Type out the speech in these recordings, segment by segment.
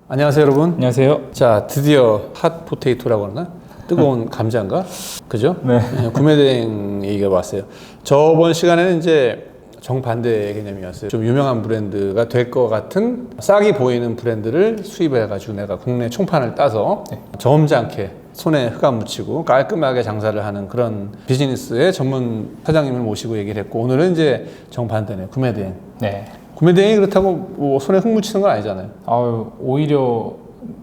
안녕하세요, 여러분. 안녕하세요. 자, 드디어 핫 포테이토라고 하나? 뜨거운 감자인가? 그죠? 네. 구매대행 얘기가 왔어요. 저번 시간에는 이제 정반대의 개념이었어요. 좀 유명한 브랜드가 될 것 같은 싸게 보이는 브랜드를 수입해가지고 내가 국내 총판을 따서 저음지 손에 흙 안 묻히고 깔끔하게 장사를 하는 그런 비즈니스의 전문 사장님을 모시고 얘기를 했고, 오늘은 이제 정반대네, 구매대행. 네. 구매대행이 그렇다고 뭐 손에 흙 묻히는 건 아니잖아요. 오히려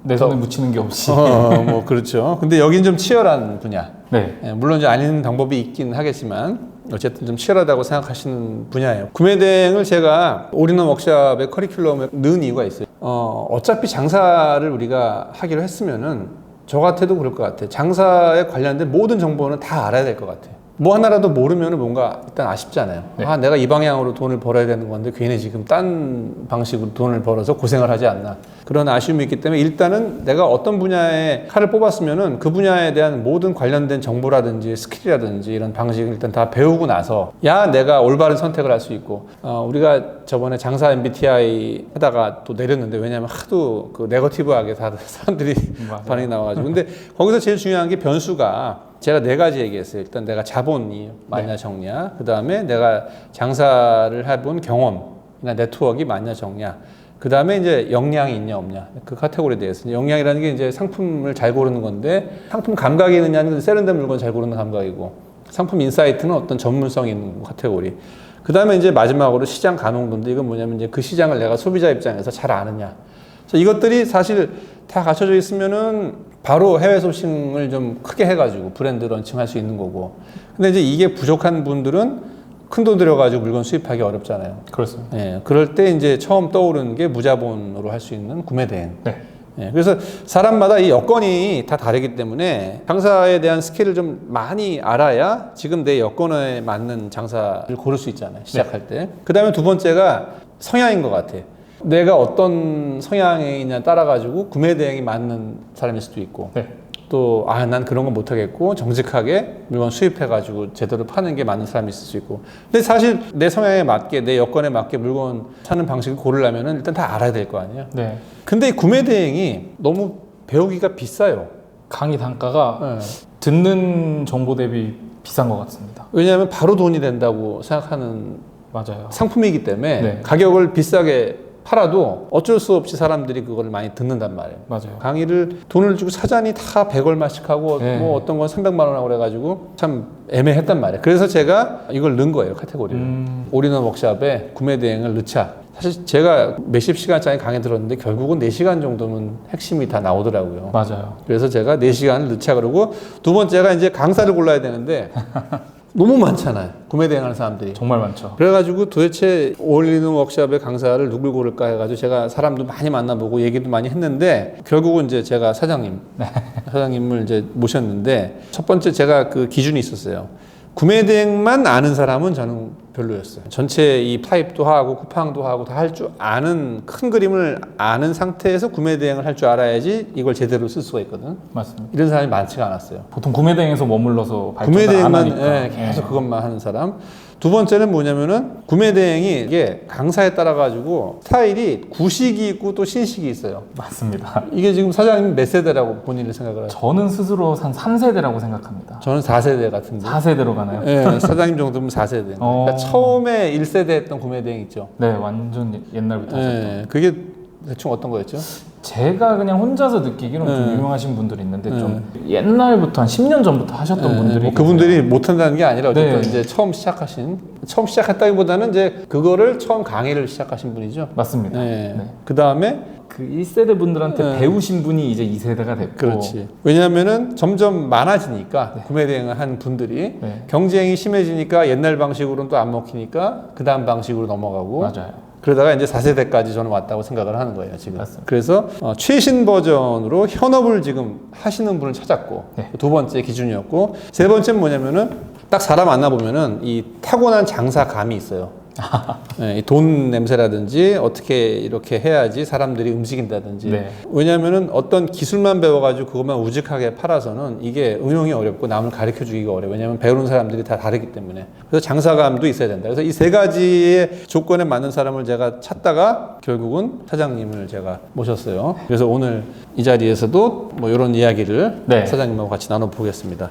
내 손에 묻히는 게 없이. 뭐 그렇죠. 근데 여긴 좀 치열한 분야. 네. 물론 이제 아닌 방법이 있긴 하겠지만 어쨌든 좀 치열하다고 생각하시는 분야예요. 구매대행을 제가 올인원 워크숍의 커리큘럼에 넣은 이유가 있어요. 어차피 장사를 우리가 하기로 했으면은 저 같아도 그럴 것 같아. 장사에 관련된 모든 정보는 다 알아야 될 것 같아. 뭐 하나라도 모르면 뭔가 일단 아쉽잖아요. 네. 내가 이 방향으로 돈을 벌어야 되는 건데 괜히 지금 딴 방식으로 돈을 벌어서 고생을 하지 않나. 그런 아쉬움이 있기 때문에 일단은 내가 어떤 분야에 칼을 뽑았으면은 그 분야에 대한 모든 관련된 정보라든지 스킬이라든지 이런 방식을 일단 다 배우고 나서 내가 올바른 선택을 할 수 있고, 우리가 저번에 장사 MBTI 하다가 또 내렸는데, 왜냐하면 하도 그 네거티브하게 다 사람들이 반응이 나와가지고. 근데 거기서 제일 중요한 게 변수가 제가 4가지 얘기했어요. 일단 내가 자본이 많냐 적냐, 그 다음에 내가 장사를 해본 경험이나 네트워크가 많냐 적냐, 그 다음에 이제 역량이 있냐 없냐, 그 카테고리에 대해서. 역량이라는 게 이제 상품을 잘 고르는 건데, 상품 감각이 있느냐는 세련된 물건 잘 고르는 감각이고, 상품 인사이트는 어떤 전문성이 있는 카테고리. 그 다음에 이제 마지막으로 시장 가능도인데, 이건 뭐냐면 이제 그 시장을 내가 소비자 입장에서 잘 아느냐. 그래서 이것들이 사실 다 갖춰져 있으면은 바로 해외 소싱을 좀 크게 해가지고 브랜드 런칭할 수 있는 거고. 근데 이제 이게 부족한 분들은 큰 돈 들여가지고 물건 수입하기 어렵잖아요. 그렇습니다. 예, 그럴 때 이제 처음 떠오르는 게 무자본으로 할 수 있는 구매대행. 네. 예, 그래서 사람마다 이 여건이 다 다르기 때문에 장사에 대한 스킬을 좀 많이 알아야 지금 내 여건에 맞는 장사를 고를 수 있잖아요. 시작할 때. 그 다음에 두 번째가 성향인 것 같아. 내가 어떤 성향이냐 따라가지고 구매대행이 맞는 사람일 수도 있고, 네. 또 난 그런 건 못하겠고 정직하게 물건 수입해가지고 제대로 파는 게 맞는 사람이 있을 수 있고. 근데 사실 내 성향에 맞게, 내 여건에 맞게 물건 사는 방식을 고르려면 일단 다 알아야 될 거 아니에요. 네. 근데 이 구매대행이 너무 배우기가 비싸요. 강의 단가가 네. 듣는 정보 대비 비싼 것 같습니다. 왜냐하면 바로 돈이 된다고 생각하는 맞아요. 상품이기 때문에 네. 가격을 비싸게 팔아도 어쩔 수 없이 사람들이 그걸 많이 듣는단 말이에요. 맞아요. 강의를 돈을 주고 사전이 다 100얼마씩 하고, 네. 뭐 어떤 건 300만 원 하고 그래가지고 참 애매했단 말이에요. 그래서 제가 이걸 넣은 거예요, 카테고리를. 올인원 워크숍에 구매대행을 넣자. 사실 제가 몇십 시간짜리 강의 들었는데 결국은 4시간 정도면 핵심이 다 나오더라고요. 맞아요. 그래서 제가 4시간을 넣자 그러고, 두 번째가 이제 강사를 골라야 되는데 너무 많잖아요, 구매대행하는 사람들이. 정말 많죠. 그래가지고 도대체 올인원 워크숍의 강사를 누굴 고를까 해가지고 제가 사람도 많이 만나보고 얘기도 많이 했는데, 결국은 이제 제가 사장님을 이제 모셨는데, 첫 번째 제가 그 기준이 있었어요. 구매대행만 아는 사람은 저는 별로였어요. 전체 이 타입도 하고 쿠팡도 하고 다 할 줄 아는, 큰 그림을 아는 상태에서 구매대행을 할 줄 알아야지 이걸 제대로 쓸 수가 있거든. 맞습니다. 이런 사람이 많지가 않았어요. 보통 구매대행에서 머물러서 발전을 안 구매대행만 하니까. 계속 그것만 하는 사람. 두 번째는 뭐냐면은 구매대행이 이게 강사에 따라 가지고 스타일이 구식이 있고 또 신식이 있어요. 맞습니다. 이게 지금 사장님 몇 세대라고 본인을 생각을 하세요? 저는 스스로 한 3세대라고 생각합니다. 저는 4세대 같은데. 4세대로 가나요? 네, 사장님 정도면 4세대. 그러니까 처음에 1세대 했던 구매대행 있죠. 네, 완전 옛날부터 하셨던. 네, 그게 대충 어떤 거였죠? 제가 그냥 혼자서 느끼기로는 좀 유명하신 분들이 있는데 좀 옛날부터 한 10년 전부터 하셨던 분들이 뭐 그분들이 못한다는 게 아니라 어쨌든 네. 이제 처음 시작했다기보다는 이제 그거를 처음 강의를 시작하신 분이죠. 맞습니다. 네. 네. 그 다음에 그 1세대 분들한테 배우신 분이 이제 2세대가 됐고. 그렇지. 왜냐하면은 점점 많아지니까 구매대행을 한 분들이 경쟁이 심해지니까 옛날 방식으로는 또 안 먹히니까 그 다음 방식으로 넘어가고. 맞아요. 그러다가 이제 4세대까지 저는 왔다고 생각을 하는 거예요, 지금. 맞습니다. 그래서 최신 버전으로 현업을 지금 하시는 분을 찾았고, 두 번째 기준이었고, 세 번째는 뭐냐면은 딱 사람 만나보면은 이 타고난 장사감이 있어요. 이 돈 냄새라든지 어떻게 이렇게 해야지 사람들이 움직인다든지. 네. 왜냐하면은 어떤 기술만 배워가지고 그것만 우직하게 팔아서는 이게 응용이 어렵고 남을 가르쳐 주기가 어려워요. 왜냐하면 배우는 사람들이 다 다르기 때문에. 그래서 장사감도 있어야 된다. 그래서 이 세 가지의 조건에 맞는 사람을 제가 찾다가 결국은 사장님을 제가 모셨어요. 그래서 오늘 이 자리에서도 뭐 이런 이야기를 네. 사장님하고 같이 나눠보겠습니다.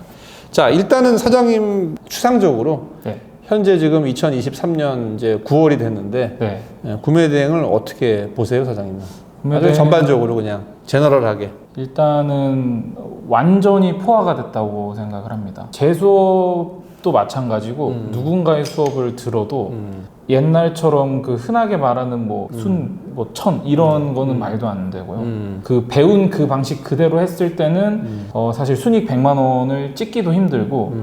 자, 일단은 사장님 추상적으로 네. 현재 지금 2023년 이제 9월이 됐는데 네. 구매 대행을 어떻게 보세요, 사장님은? 구매 아주 대행- 전반적으로 그냥 제너럴하게. 일단은 완전히 포화가 됐다고 생각을 합니다. 제 수업도 마찬가지고 누군가의 수업을 들어도 옛날처럼 그 흔하게 말하는 뭐 뭐 천 이런 거는 말도 안 되고요. 그 배운 그 방식 그대로 했을 때는 사실 순익 100만 원을 찍기도 힘들고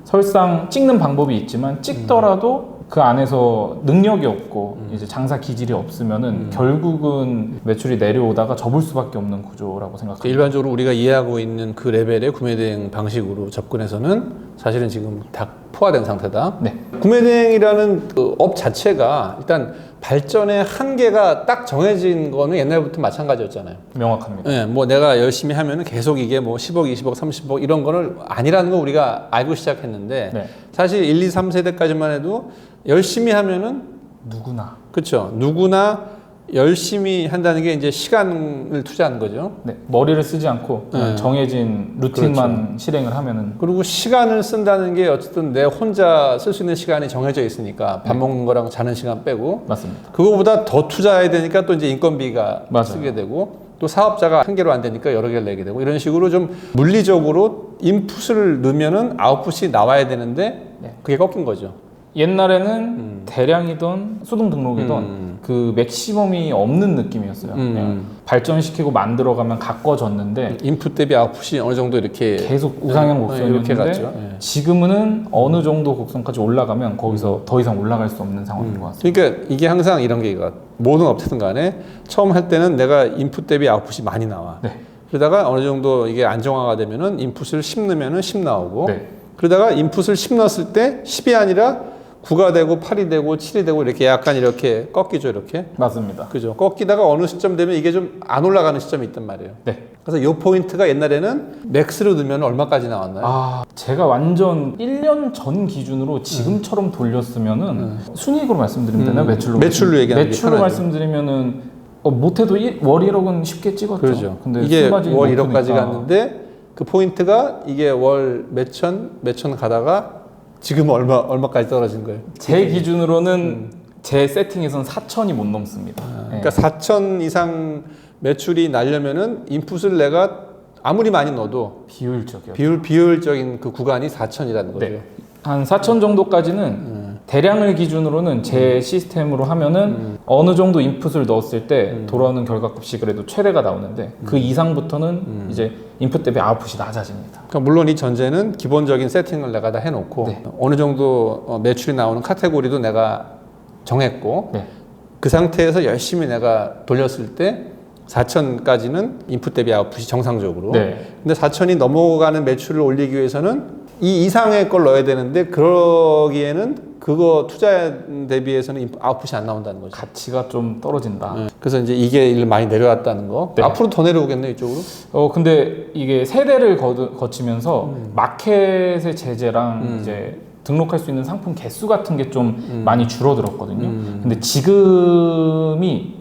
설상 찍는 방법이 있지만 찍더라도 그 안에서 능력이 없고 이제 장사 기질이 없으면은 결국은 매출이 내려오다가 접을 수밖에 없는 구조라고 생각합니다. 일반적으로 우리가 이해하고 있는 그 레벨의 구매 대행 방식으로 접근해서는 사실은 지금 다 포화된 상태다. 네. 구매 대행이라는 그 업 자체가 일단 발전의 한계가 딱 정해진 거는 옛날부터 마찬가지였잖아요. 명확합니다. 네, 뭐 내가 열심히 하면은 계속 이게 뭐 10억, 20억, 30억 이런 거는 아니라는 거 우리가 알고 시작했는데 네. 사실 1, 2, 3세대까지만 해도 열심히 하면은 누구나. 그렇죠. 누구나 열심히 한다는 게 이제 시간을 투자하는 거죠. 네, 머리를 쓰지 않고 그냥 네. 정해진 루틴만 실행을 하면은 그리고 시간을 쓴다는 게 어쨌든 내 혼자 쓸 수 있는 시간이 정해져 있으니까 밥 먹는 거랑 자는 시간 빼고 맞습니다. 그거보다 더 투자해야 되니까 또 이제 인건비가 맞아요. 쓰게 되고 또 사업자가 한 개로 안 되니까 여러 개를 내게 되고 이런 식으로 좀 물리적으로 인풋을 넣으면은 아웃풋이 나와야 되는데 네. 그게 꺾인 거죠. 옛날에는 대량이던 수동 등록이던 그 맥시멈이 없는 느낌이었어요. 그냥 발전시키고 만들어가면 가꿔졌는데 인풋 대비 아웃풋이 어느 정도 이렇게 계속 우상향 이렇게 곡선이었는데 갔죠. 예. 지금은 어느 정도 곡선까지 올라가면 거기서 더 이상 올라갈 수 없는 상황인 것 같습니다. 그러니까 이게 항상 이런 게 모든 업체든 간에 처음 할 때는 내가 인풋 대비 아웃풋이 많이 나와. 네. 그러다가 어느 정도 이게 안정화가 되면은 인풋을 10 넣으면은 10 나오고 네. 그러다가 인풋을 10 넣었을 때 10이 아니라 9가 되고 8이 되고 7이 되고 이렇게 약간 이렇게 꺾이죠, 이렇게. 맞습니다. 그죠. 꺾이다가 어느 시점 되면 이게 좀 안 올라가는 시점이 있단 말이에요. 네. 그래서 요 포인트가 옛날에는 맥스로 넣으면 얼마까지 나왔나요? 아, 제가 완전 1년 전 기준으로 지금처럼 돌렸으면은 순이익으로 말씀드리면 되나요? 매출로? 매출로 얘기하는 게 매출로 편하죠. 말씀드리면은 못해도 월 1억은 쉽게 찍었죠. 그렇죠. 근데 이게 순마진이 월 1억까지 높으니까. 갔는데 그 포인트가 이게 월 몇천 가다가 지금 얼마까지 떨어진 거예요? 제 기준으로는 제 세팅에선 4천이 못 넘습니다. 네. 그러니까 4천 이상 매출이 나려면은 인풋을 내가 아무리 많이 넣어도 비효율적이요. 비효율적인 그 구간이 4천이라는 거죠. 네. 한 4천 정도까지는 대량을 기준으로는 제 시스템으로 하면은 어느 정도 인풋을 넣었을 때 돌아오는 결과값이 그래도 최대가 나오는데 그 이상부터는 이제 인풋 대비 아웃풋이 낮아집니다. 그러니까 물론 이 전제는 기본적인 세팅을 내가 다 해놓고 네. 어느 정도 매출이 나오는 카테고리도 내가 정했고 네. 그 상태에서 열심히 내가 돌렸을 때 4천까지는 인풋 대비 아웃풋이 정상적으로. 네. 근데 4천이 넘어가는 매출을 올리기 위해서는 이 이상의 걸 넣어야 되는데 그러기에는 그거 투자 대비해서는 아웃풋이 안 나온다는 거죠. 가치가 좀 떨어진다. 그래서 이제 이게 많이 내려왔다는 거. 네. 앞으로 더 내려오겠네 이쪽으로. 근데 이게 세대를 거치면서 마켓의 제재랑 이제 등록할 수 있는 상품 개수 같은 게 좀 많이 줄어들었거든요. 근데 지금이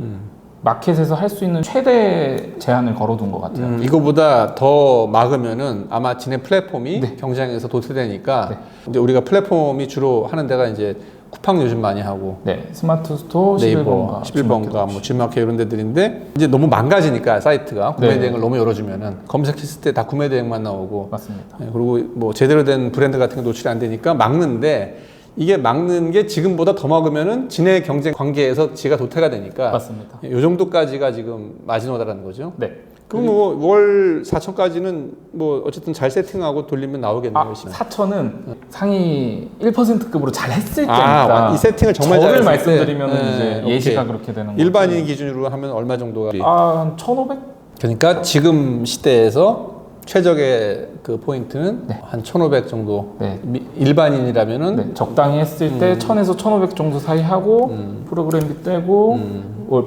마켓에서 할 수 있는 최대 제한을 걸어둔 것 같아요. 이거보다 더 막으면은 아마 지네 플랫폼이 경쟁에서 도태되니까 네. 이제 우리가 플랫폼이 주로 하는 데가 이제 쿠팡 요즘 많이 하고 네, 스마트 스토어 네이버 11번가 뭐 G마켓 이런 데들인데 이제 너무 망가지니까 사이트가 구매 네. 대행을 너무 열어주면은 검색했을 때 다 구매 대행만 나오고 맞습니다. 네, 그리고 뭐 제대로 된 브랜드 같은 게 노출이 안 되니까 막는데 이게 막는 게 지금보다 더 막으면은 진해 경쟁 관계에서 지가 도태가 되니까 맞습니다. 이 정도까지가 지금 마지노다라는 거죠. 네. 그럼 뭐 월 4천까지는 뭐 어쨌든 잘 세팅하고 돌리면 나오겠네요. 열심히. 4천은 상위 1%급으로 잘 했을 때니까 이 세팅을 정말 저를 잘했을 때. 말씀드리면 네, 이제 오케이. 예시가 그렇게 되는 거죠. 일반인 기준으로 하면 얼마 정도가? 한 1,500? 그러니까 지금 시대에서 최적의 그 포인트는 네. 한 1,500 정도. 네. 일반인이라면은 네, 적당히 했을 때 1000에서 1500 정도 사이 하고 프로그램비 떼고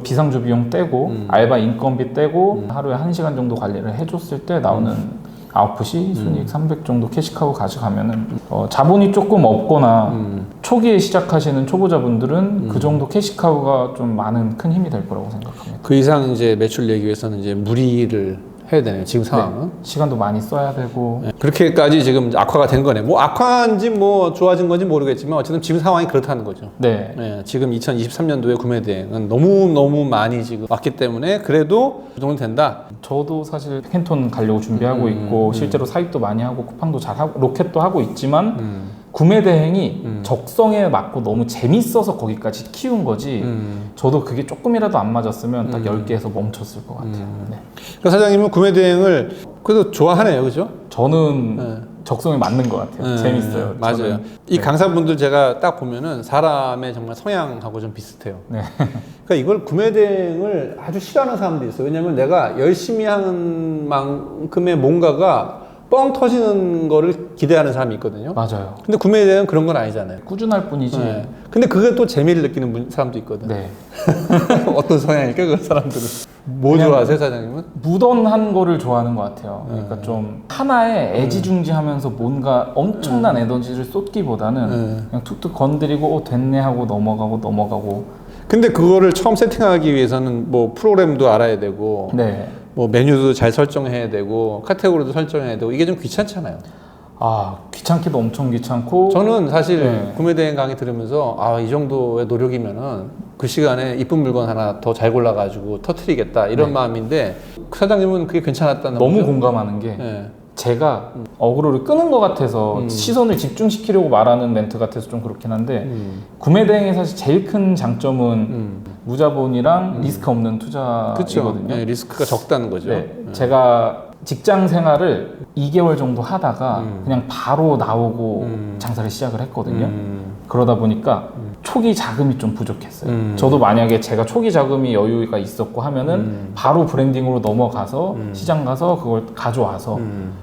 비상주 비용 떼고 알바 인건비 떼고 하루에 1시간 정도 관리를 해줬을 때 나오는 아웃풋이 순이익 300 정도 캐시카우 가져가면은 자본이 조금 없거나 초기에 시작하시는 초보자분들은 그 정도 캐시카우가 좀 많은 큰 힘이 될 거라고 생각합니다. 그 이상 이제 매출 내기 위해서는 이제 무리를 해야 되네요. 지금 상황은. 네, 시간도 많이 써야 되고. 네, 그렇게까지 지금 악화가 된 거네. 뭐 악화인지 뭐 좋아진 건지 모르겠지만 어쨌든 지금 상황이 그렇다는 거죠. 네. 네, 지금 2023년도에 구매 대행은 너무 많이 지금 왔기 때문에 그래도 그 정도 된다. 저도 사실 캔톤 가려고 준비하고 있고 실제로 사입도 많이 하고 쿠팡도 잘 하고 로켓도 하고 있지만 구매 대행이 적성에 맞고 너무 재밌어서 거기까지 키운 거지 저도 그게 조금이라도 안 맞았으면 딱 10개에서 멈췄을 것 같아요. 네. 그러니까 사장님은 구매 대행을 그래도 좋아하네요, 그죠? 저는 네. 적성에 맞는 것 같아요. 재밌어요. 맞아요. 저는. 이 강사분들 제가 딱 보면은 사람의 정말 성향하고 좀 비슷해요. 네. 그러니까 이걸 구매 대행을 아주 싫어하는 사람들이 있어요. 왜냐면 내가 열심히 하는 만큼의 뭔가가 뻥 터지는 거를 기대하는 사람이 있거든요. 맞아요. 근데 구매 대행은 그런 건 아니잖아요. 꾸준할 뿐이지. 네. 근데 그게 또 재미를 느끼는 사람도 있거든. 네. 어떤 성향일까 그 사람들은? 뭐 그냥 좋아하세요, 사장님은? 무던한 거를 좋아하는 것 같아요. 그러니까 좀 하나에 애지중지하면서 뭔가 엄청난 에너지를 쏟기보다는 그냥 툭툭 건드리고 됐네 하고 넘어가고. 근데 그거를 처음 세팅하기 위해서는 뭐 프로그램도 알아야 되고 네. 뭐 메뉴도 잘 설정해야 되고 카테고리도 설정해야 되고 이게 좀 귀찮잖아요. 아 귀찮기도 엄청 귀찮고. 저는 사실 네. 구매 대행 강의 들으면서 이 정도의 노력이면은 그 시간에 이쁜 물건 하나 더 잘 골라가지고 터트리겠다 이런 마음인데 그 사장님은 그게 괜찮았다는 너무 거죠? 공감하는 게 네. 제가 어그로를 끄는 것 같아서 시선을 집중시키려고 말하는 멘트 같아서 좀 그렇긴 한데 구매 대행의 사실 제일 큰 장점은 무자본이랑 리스크 없는 투자이거든요. 네, 리스크가 적다는 거죠. 네, 제가 직장 생활을 2개월 정도 하다가 그냥 바로 나오고 장사를 시작을 했거든요. 그러다 보니까 초기 자금이 좀 부족했어요. 저도 만약에 제가 초기 자금이 여유가 있었고 하면은 바로 브랜딩으로 넘어가서 시장 가서 그걸 가져와서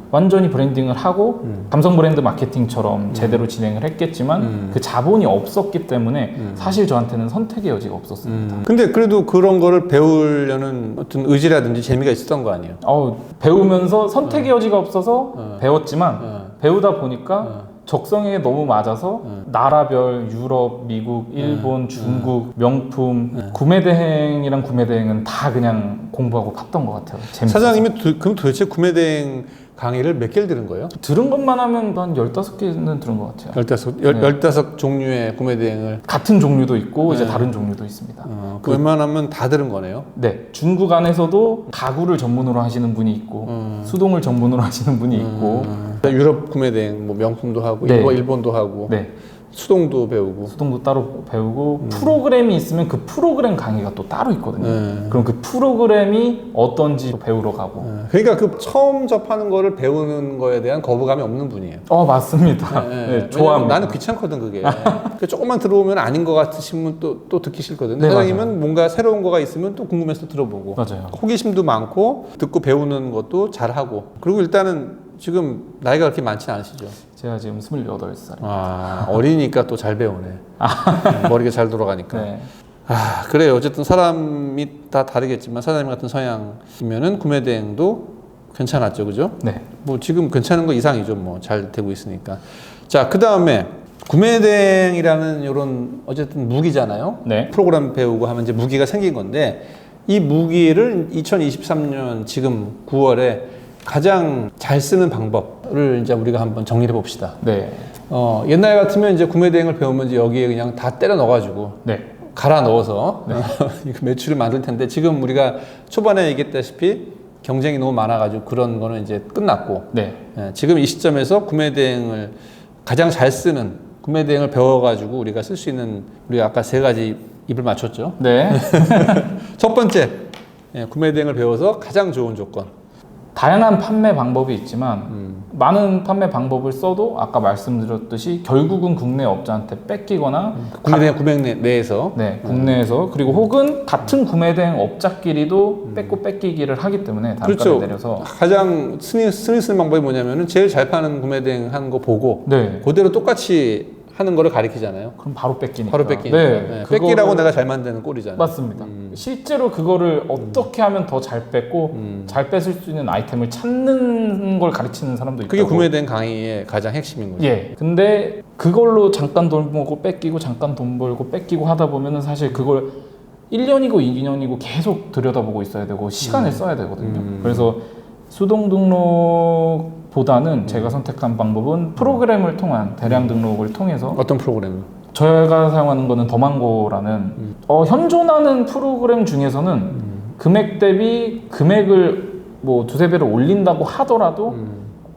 완전히 브랜딩을 하고 감성 브랜드 마케팅처럼 제대로 진행을 했겠지만 그 자본이 없었기 때문에 사실 저한테는 선택의 여지가 없었습니다. 근데 그래도 그런 거를 배우려는 어떤 의지라든지 재미가 있었던 거 아니에요? 배우면서 선택의 여지가 없어서 배웠지만 배우다 보니까 적성에 너무 맞아서 나라별 유럽, 미국, 일본, 중국, 명품 구매 대행이랑 구매 대행은 다 그냥 공부하고 팠던 것 같아요. 재밌어서. 사장님이 그럼 도대체 구매 대행 강의를 몇 개를 들은 거예요? 들은 것만 하면 한 15개는 들은 것 같아요. 15 종류의 구매 대행을 같은 종류도 있고 이제 다른 종류도 있습니다. 그 웬만하면 다 들은 거네요. 네, 중국 안에서도 가구를 전문으로 하시는 분이 있고 수동을 전문으로 하시는 분이 있고 유럽 구매 대행 뭐 명품도 하고 네. 일본도 하고 네, 수동도 배우고 수동도 따로 배우고 프로그램이 있으면 그 프로그램 강의가 또 따로 있거든요. 그럼 그 프로그램이 어떤지 배우러 가고. 그러니까 그 처음 접하는 거를 배우는 거에 대한 거부감이 없는 분이에요. 맞습니다. 네, 좋아합니다. 나는 귀찮거든 그게. 그 조금만 들어보면 아닌 것 같으시면 또 듣기 싫거든. 네, 사장님은 맞아요. 뭔가 새로운 거가 있으면 또 궁금해서 들어보고. 맞아요. 호기심도 많고 듣고 배우는 것도 잘하고. 그리고 일단은 지금 나이가 그렇게 많지는 않으시죠? 제가 지금 28살입니다. 어리니까 또 잘 배우네. 머리가 잘 돌아가니까. 네. 그래요. 어쨌든 사람이 다 다르겠지만 사장님 같은 성향이면은 구매 대행도 괜찮았죠, 그죠? 네. 뭐 지금 괜찮은 거 이상이죠, 뭐 잘 되고 있으니까. 자, 그 다음에 구매 대행이라는 이런 어쨌든 무기잖아요. 네. 프로그램 배우고 하면 이제 무기가 생긴 건데 이 무기를 2023년 지금 9월에 가장 잘 쓰는 방법을 이제 우리가 한번 정리해 봅시다. 네. 옛날 같으면 이제 구매 대행을 배우면 이제 여기에 그냥 다 때려 넣어가지고 네. 갈아 넣어서 매출을 만들 텐데 지금 우리가 초반에 얘기했다시피 경쟁이 너무 많아가지고 그런 거는 이제 끝났고 네. 지금 이 시점에서 구매 대행을 가장 잘 쓰는 구매 대행을 배워가지고 우리가 쓸 수 있는 우리가 아까 3가지 입을 맞췄죠. 네. 첫 번째 구매 대행을 배워서 가장 좋은 조건 다양한 판매 방법이 있지만 많은 판매 방법을 써도 아까 말씀드렸듯이 결국은 국내 업자한테 뺏기거나 구매대행 구매 내에서 네, 국내에서 그리고 혹은 같은 구매대행 업자끼리도 뺏기기를 하기 때문에 단가를 그렇죠. 내려서 가장 흔히 쓰는 방법이 뭐냐면은 제일 잘 파는 구매대행 하는 거 보고 네, 그대로 똑같이 하는 거를 가리키잖아요. 그럼 바로 뺏기니까. 바로 뺏기니까. 네, 뺏기라고 내가 잘 만드는 꼴이잖아요. 맞습니다. 실제로 그거를 어떻게 하면 더 잘 뺏고 잘 뺏을 수 있는 아이템을 찾는 걸 가르치는 사람도 있다고. 그게 구매대행 강의의 가장 핵심인 거죠. 예. 근데 그걸로 잠깐 돈 벌고 뺏기고 잠깐 돈 벌고 뺏기고 하다 보면은 사실 그걸 1년이고 2년이고 계속 들여다보고 있어야 되고 시간을 써야 되거든요. 그래서 수동 등록보다는 제가 선택한 방법은 프로그램을 통한 대량 등록을 통해서 어떤 프로그램? 저희가 사용하는 거는 더망고라는 현존하는 프로그램 중에서는 금액 대비 금액을 뭐 두세 배로 올린다고 하더라도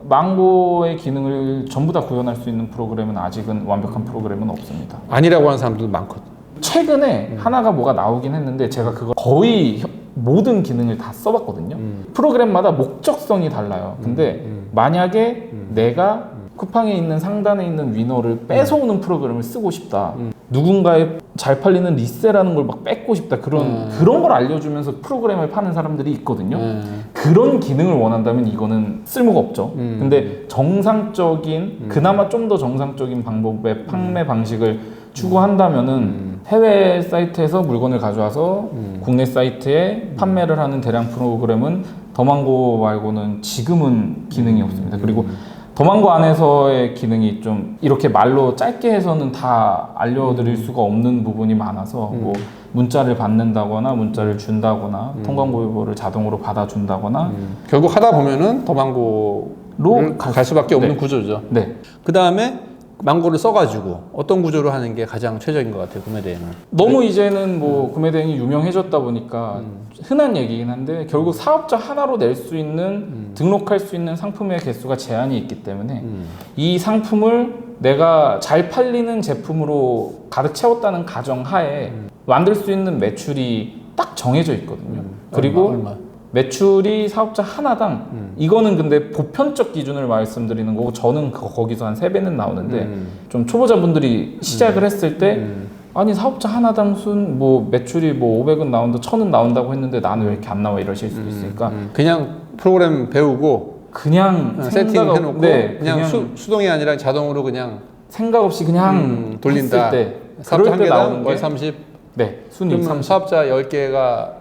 망고의 기능을 전부 다 구현할 수 있는 프로그램은 아직은 완벽한 프로그램은 없습니다. 아니라고 하는 사람들도 많거든. 최근에 하나가 뭐가 나오긴 했는데 제가 그거 거의 모든 기능을 다 써봤거든요. 프로그램마다 목적성이 달라요. 근데 만약에 내가 쿠팡에 있는 상단에 있는 위너를 뺏어오는 프로그램을 쓰고 싶다. 누군가의 잘 팔리는 리세라는 걸 막 뺏고 싶다. 그런 걸 알려주면서 프로그램을 파는 사람들이 있거든요. 그런 기능을 원한다면 이거는 쓸모가 없죠. 근데 정상적인 그나마 좀 더 정상적인 방법의 판매 방식을 추구한다면은 해외 사이트에서 물건을 가져와서 국내 사이트에 판매를 하는 대량 프로그램은 더망고 말고는 지금은 기능이 없습니다. 그리고 더망고 안에서의 기능이 좀 이렇게 말로 짧게 해서는 다 알려드릴 수가 없는 부분이 많아서 뭐 문자를 받는다거나 문자를 준다거나 통광고를 자동으로 받아준다거나 결국 하다 보면은 더망고로 갈 수밖에 없는 네. 구조죠. 네. 그 다음에 망고를 써가지고 어떤 구조로 하는 게 가장 최적인 것 같아요, 구매대행은. 너무 이제는 뭐 구매대행이 유명해졌다 보니까 흔한 얘기긴 한데 결국 사업자 하나로 낼 수 있는 등록할 수 있는 상품의 개수가 제한이 있기 때문에 이 상품을 내가 잘 팔리는 제품으로 가득 채웠다는 가정하에 만들 수 있는 매출이 딱 정해져 있거든요. 그리고 얼마? 매출이 사업자 하나당 이거는 근데 보편적 기준을 말씀드리는 거고 저는 거기서 한 3배는 나오는데 좀 초보자분들이 시작을 했을 때 아니 사업자 하나당 뭐 매출이 뭐 500은 나온다 1000은 나온다고 했는데 나는 왜 이렇게 안 나와 이러실 수도 있으니까 그냥 프로그램 배우고 그냥 세팅해놓고 네, 그냥 수동이 아니라 자동으로 그냥 생각 없이 그냥 돌린다. 했을 때 사업자 그럴 한 때 개당 나오는 월 게 30. 네, 순위 그러면 30. 사업자 10개가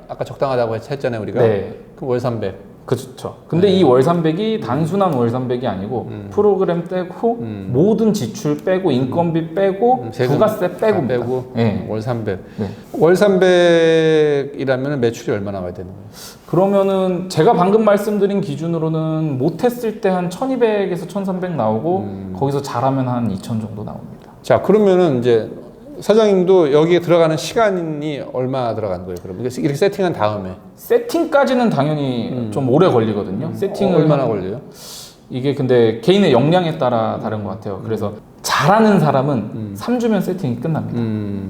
아까 적당하다고 했잖아요, 우리가. 네. 그럼 월 300. 그렇죠. 근데 이 월 300이 단순한 월 300이 아니고 프로그램 빼고 모든 지출 빼고 인건비 빼고 세금 부가세 빼고 빼고 네. 월 300. 네. 월 300이라면 매출이 얼마 나와야 되는 거예요? 그러면은 제가 방금 말씀드린 기준으로는 못했을 때 한 1200에서 1300 나오고 거기서 잘하면 한 2000 정도 나옵니다. 자, 그러면은 이제 사장님도 여기에 들어가는 시간이 얼마 들어가는 거예요? 그럼 이렇게 세팅한 다음에 세팅까지는 당연히 좀 오래 걸리거든요. 세팅을 얼마나 걸려요? 이게 근데 개인의 역량에 따라 다른 것 같아요. 그래서 잘하는 사람은 3주면 세팅이 끝납니다.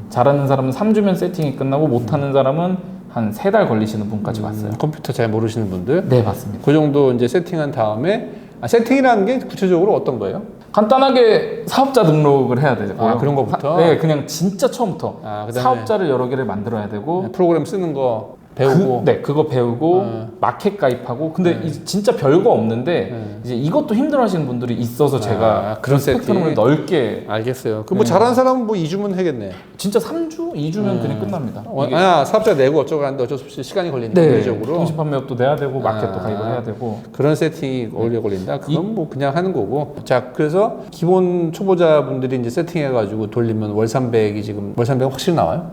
잘하는 사람은 3주면 세팅이 끝나고 못하는 사람은 한 3달 걸리시는 분까지 왔어요. 컴퓨터 잘 모르시는 분들? 네, 맞습니다. 그 정도 이제 세팅한 다음에 세팅이라는 게 구체적으로 어떤 거예요? 간단하게 사업자 등록을 해야 되죠. 그런 거부터? 네, 그냥 진짜 처음부터 그다음에 사업자를 여러 개를 만들어야 되고 프로그램 쓰는 거 배우고 그거 배우고 마켓 가입하고 근데 이제 진짜 별거 없는데 이제 이것도 힘들어하시는 분들이 있어서 제가 그런 스펙트럼을 세팅. 넓게 알겠어요. 그 뭐 잘하는 사람은 뭐 2주면 하겠네. 진짜 3주, 2주면 그냥 끝납니다. 이게 사업자 내고 어쩌고 하는데 어쩔 수 없이 시간이 걸리니까 네, 물리적으로 통신 판매업도 내야 되고 마켓도 가입을 해야 되고 그런 세팅이 오래 걸린다. 그건 뭐 그냥 하는 거고. 자, 그래서 기본 초보자분들이 이제 세팅해가지고 돌리면 월 300이 지금 월 300 확실히 나와요?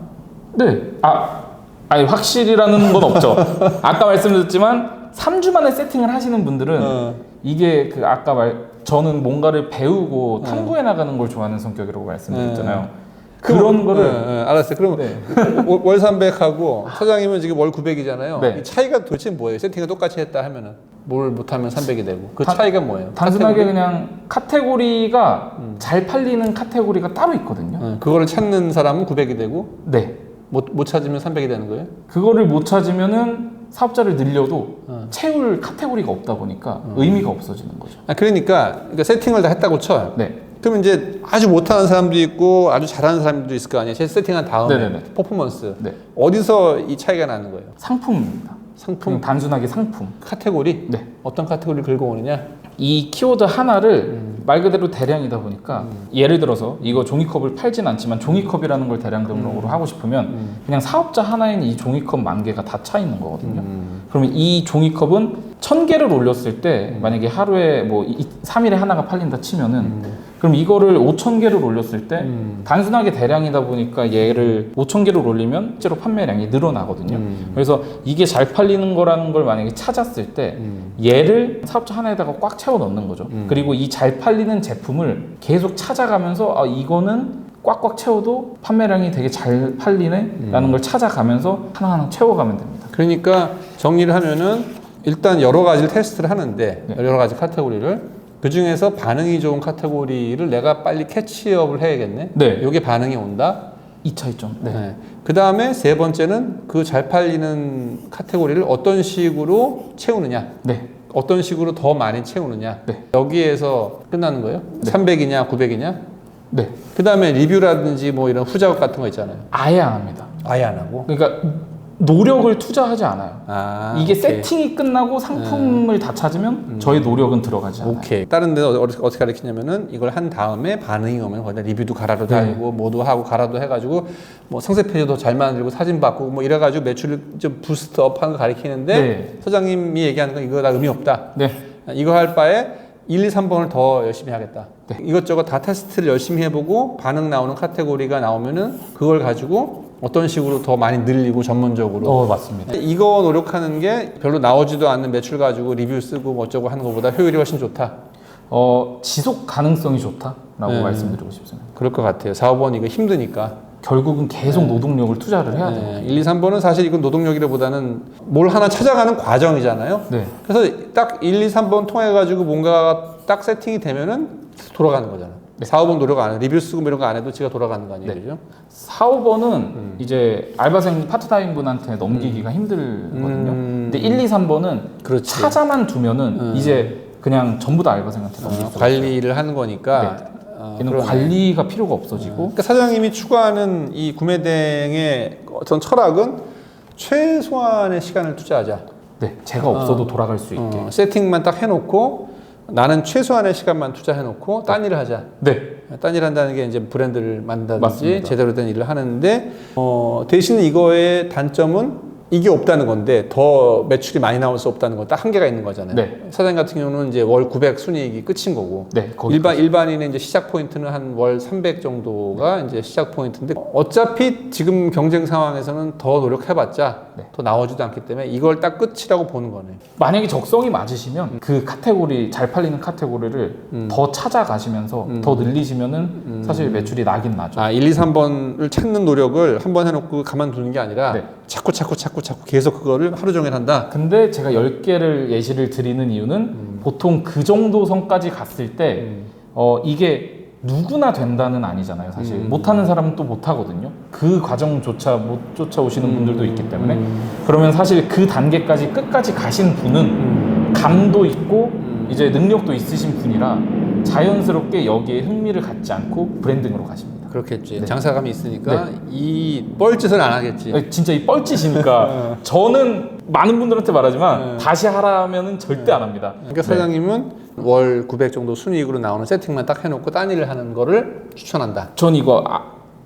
네. 아니 확실이라는 건 없죠. 아까 말씀드렸지만 3주 만에 세팅을 하시는 분들은 이게 그 저는 뭔가를 배우고 탐구해 나가는 걸 좋아하는 성격이라고 말씀드렸잖아요. 그런 거를 알았어요. 그럼 월 300하고 사장님은 지금 월 900이잖아요. 네. 이 차이가 도대체 뭐예요? 세팅을 똑같이 했다 하면은 뭘 못하면 300이 되고 그 차이가 뭐예요? 단순하게 그냥 카테고리가 잘 팔리는 카테고리가 따로 있거든요. 그거를 찾는 사람은 900이 되고 네. 못 찾으면 300이 되는 거예요? 그거를 못 찾으면은 사업자를 늘려도 채울 카테고리가 없다 보니까 의미가 없어지는 거죠. 그러니까 세팅을 다 했다고 쳐요. 네. 그럼 이제 아주 못하는 사람도 있고 아주 잘하는 사람도 있을 거 아니에요. 세팅한 다음에 네네네. 퍼포먼스. 네. 어디서 이 차이가 나는 거예요? 상품입니다. 상품? 그냥 단순하게 상품. 카테고리? 네. 어떤 카테고리를 긁어 오느냐? 이 키워드 하나를 말 그대로 대량이다 보니까 예를 들어서 이거 종이컵을 팔진 않지만 종이컵이라는 걸 대량 등록으로 하고 싶으면 그냥 사업자 하나인 이 종이컵 10,000개가 다 차 있는 거거든요. 그러면 이 종이컵은 1,000개를 올렸을 때 만약에 하루에 뭐 3일에 하나가 팔린다 치면은 그럼 이거를 5,000개를 올렸을 때 단순하게 대량이다 보니까 얘를 5,000개를 올리면 실제로 판매량이 늘어나거든요. 그래서 이게 잘 팔리는 거라는 걸 만약에 찾았을 때 얘를 사업자 하나에다가 꽉 채워 넣는 거죠. 그리고 이 잘 팔리는 제품을 계속 찾아가면서 이거는 꽉꽉 채워도 판매량이 되게 잘 팔리네 라는 걸 찾아가면서 하나하나 채워가면 됩니다. 그러니까 정리를 하면은 일단 여러 가지를 테스트를 하는데 네. 여러 가지 카테고리를 그 중에서 반응이 좋은 카테고리를 내가 빨리 캐치업을 해야겠네. 네. 이게 반응이 온다. 이 차이점. 네. 그 다음에 세 번째는 그 잘 팔리는 카테고리를 어떤 식으로 채우느냐. 네. 어떤 식으로 더 많이 채우느냐. 네. 여기에서 끝나는 거예요. 네. 300이냐, 900이냐. 네. 그 다음에 리뷰라든지 뭐 이런 후작업 같은 거 있잖아요. 아예 안 합니다. 아예 안 하고. 그러니까 노력을 투자하지 않아요. 이게 오케이. 세팅이 끝나고 상품을 다 찾으면 저의 노력은 들어가지 않아요. 오케이. 다른 데는 어떻게 가르치냐면은 이걸 한 다음에 반응이 오면 거기다 리뷰도 갈아도 달고 뭐도 하고 갈아도 해가지고 뭐 상세 페이지도 잘 만들고 사진 바꾸고 뭐 이래가지고 매출을 좀 부스트업하는 거 가르치는데 네. 소장님이 얘기하는 건 이거 다 의미 없다. 네. 이거 할 바에 1, 2, 3번을 더 열심히 하겠다. 네. 이것저것 다 테스트를 열심히 해보고 반응 나오는 카테고리가 나오면은 그걸 가지고 어떤 식으로 더 많이 늘리고 전문적으로 맞습니다. 이거 노력하는 게 별로 나오지도 않는 매출 가지고 리뷰 쓰고 뭐 어쩌고 하는 것보다 효율이 훨씬 좋다. 지속 가능성이 좋다라고 네. 말씀드리고 싶습니다. 그럴 것 같아요. 4, 5번 이거 힘드니까. 결국은 계속 노동력을 투자를 해야 돼요. 1, 2, 3번은 사실 이건 노동력이라보다는 뭘 하나 찾아가는 과정이잖아요. 네. 그래서 딱 1, 2, 3번 통해가지고 뭔가 딱 세팅이 되면은 돌아가는 거잖아. 네. 4, 5번 노력 안 해. 리뷰 쓰고 뭐 이런 거 안 해도 지가 돌아가는 거 아니에요. 네. 그죠? 4, 5번은 이제 알바생 파트타임 분한테 넘기기가 힘들거든요. 근데 1, 2, 3번은 그렇지. 찾아만 두면은 이제 그냥 전부 다 알바생한테 넘길 수가 있어요. 관리를 하는 거니까. 얘는 그러네. 관리가 필요가 없어지고 그러니까 사장님이 추구하는 이 구매대행의 어떤 철학은 최소한의 시간을 투자하자. 네, 제가 없어도 돌아갈 수 있게. 세팅만 딱 해놓고 나는 최소한의 시간만 투자해놓고 딴 일을 하자. 네. 딴 일 한다는 게 이제 브랜드를 만든다든지 맞습니다. 제대로 된 일을 하는데 대신 이거의 단점은 이게 없다는 건데 더 매출이 많이 나올 수 없다는 건 딱 한계가 있는 거잖아요. 네. 사장님 같은 경우는 이제 월 900 순이익이 끝인 거고 네, 거기 일반인의 이제 시작 포인트는 한 월 300 정도가 이제 시작 포인트인데 어차피 지금 경쟁 상황에서는 더 노력해봤자 네. 더 나오지도 않기 때문에 이걸 딱 끝이라고 보는 거네. 만약에 적성이 맞으시면 그 카테고리 잘 팔리는 카테고리를 더 찾아가시면서 더 늘리시면은 사실 매출이 나긴 나죠. 1, 2, 3번을 찾는 노력을 한 번 해놓고 가만두는 게 아니라 네. 자꾸 계속 그거를 하루 종일 한다. 근데 제가 10개를 예시를 드리는 이유는 보통 그 정도 선까지 갔을 때 이게 누구나 된다는 아니잖아요. 사실 못하는 사람은 또 못하거든요. 그 과정조차 못 쫓아오시는 분들도 있기 때문에 그러면 사실 그 단계까지 끝까지 가신 분은 감도 있고 이제 능력도 있으신 분이라 자연스럽게 여기에 흥미를 갖지 않고 브랜딩으로 가십니다. 그렇겠지. 네. 장사감이 있으니까 이 뻘짓을 안 하겠지. 진짜 이 뻘짓이니까 저는 많은 분들한테 말하지만 다시 하라면은 절대 안 합니다. 그러니까 사장님은 월 900 정도 순이익으로 나오는 세팅만 딱 해놓고 딴 일을 하는 거를 추천한다. 전 이거